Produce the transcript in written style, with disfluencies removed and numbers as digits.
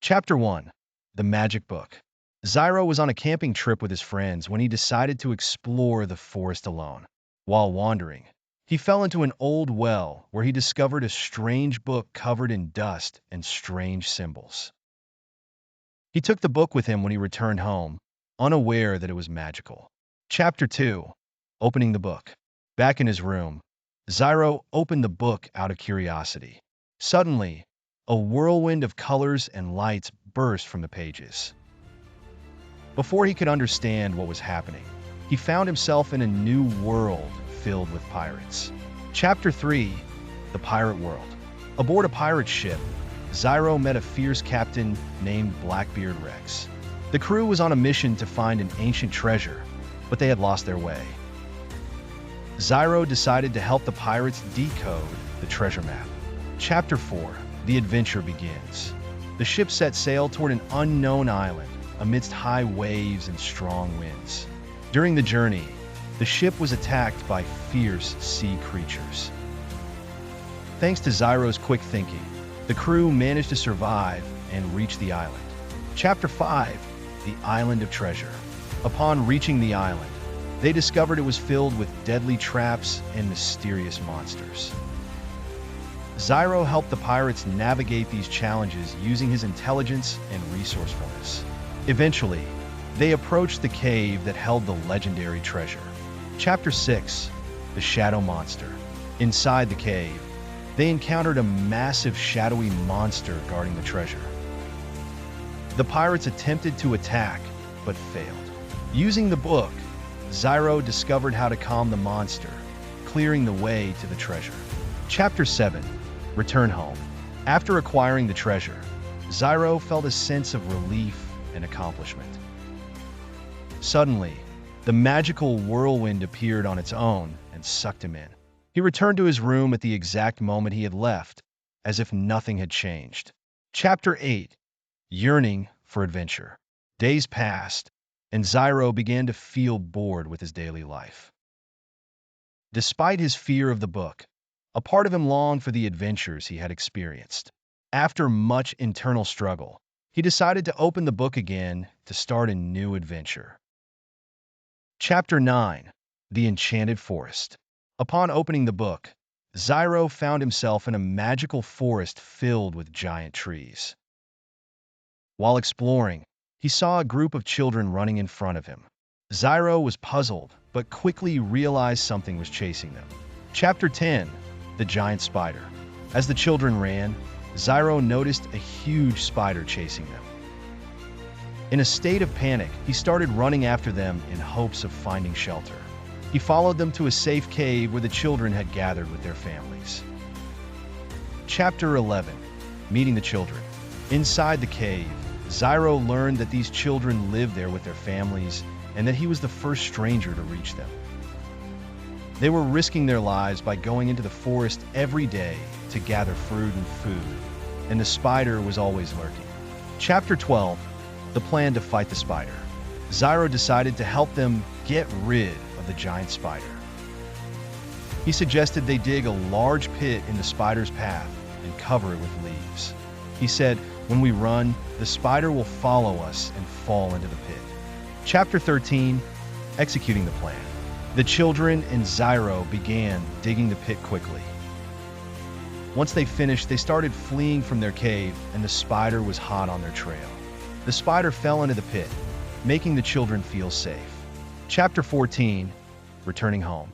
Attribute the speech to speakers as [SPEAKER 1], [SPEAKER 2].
[SPEAKER 1] Chapter 1. The Magic Book. Ziro was on a camping trip with his friends when he decided to explore the forest alone. While wandering, he fell into an old well where he discovered a strange book covered in dust and strange symbols. He took the book with him when he returned home, unaware that it was magical. Chapter 2. Opening the book. Back in his room, Ziro opened the book out of curiosity. Suddenly, a whirlwind of colors and lights burst from the pages. Before he could understand what was happening, he found himself in a new world filled with pirates. Chapter 3. The Pirate World. Aboard a pirate ship, Ziro met a fierce captain named Blackbeard Rex. The crew was on a mission to find an ancient treasure, but they had lost their way. Ziro decided to help the pirates decode the treasure map. Chapter 4. The adventure begins. The ship set sail toward an unknown island amidst high waves and strong winds. During the journey, the ship was attacked by fierce sea creatures. Thanks to Ziro's quick thinking, the crew managed to survive and reach the island. Chapter 5. The Island of Treasure. Upon reaching the island, they discovered it was filled with deadly traps and mysterious monsters. Ziro helped the pirates navigate these challenges using his intelligence and resourcefulness. Eventually, they approached the cave that held the legendary treasure. Chapter 6. The Shadow Monster. Inside the cave, they encountered a massive shadowy monster guarding the treasure. The pirates attempted to attack, but failed. Using the book, Ziro discovered how to calm the monster, clearing the way to the treasure. Chapter 7. Return home. After acquiring the treasure, Ziro felt a sense of relief and accomplishment. Suddenly, the magical whirlwind appeared on its own and sucked him in. He returned to his room at the exact moment he had left, as if nothing had changed. Chapter 8. Yearning for adventure. Days passed, and Ziro began to feel bored with his daily life. Despite his fear of the book, a part of him longed for the adventures he had experienced. After much internal struggle, he decided to open the book again to start a new adventure. Chapter 9. The Enchanted Forest. Upon opening the book, Ziro found himself in a magical forest filled with giant trees. While exploring, he saw a group of children running in front of him. Ziro was puzzled, but quickly realized something was chasing them. Chapter 10. The Giant Spider. As the children ran, Ziro noticed a huge spider chasing them. In a state of panic, he started running after them in hopes of finding shelter. He followed them to a safe cave where the children had gathered with their families. Chapter 11. Meeting the children. Inside the cave, Ziro learned that these children lived there with their families and that he was the first stranger to reach them. They were risking their lives by going into the forest every day to gather fruit and food, and the spider was always lurking. Chapter 12. The plan to fight the spider. Ziro decided to help them get rid of the giant spider. He suggested they dig a large pit in the spider's path and cover it with leaves. He said, "When we run, the spider will follow us and fall into the pit." Chapter 13. Executing the plan. The children and Ziro began digging the pit quickly. Once they finished, they started fleeing from their cave, and the spider was hot on their trail. The spider fell into the pit, making the children feel safe. Chapter 14. Returning home.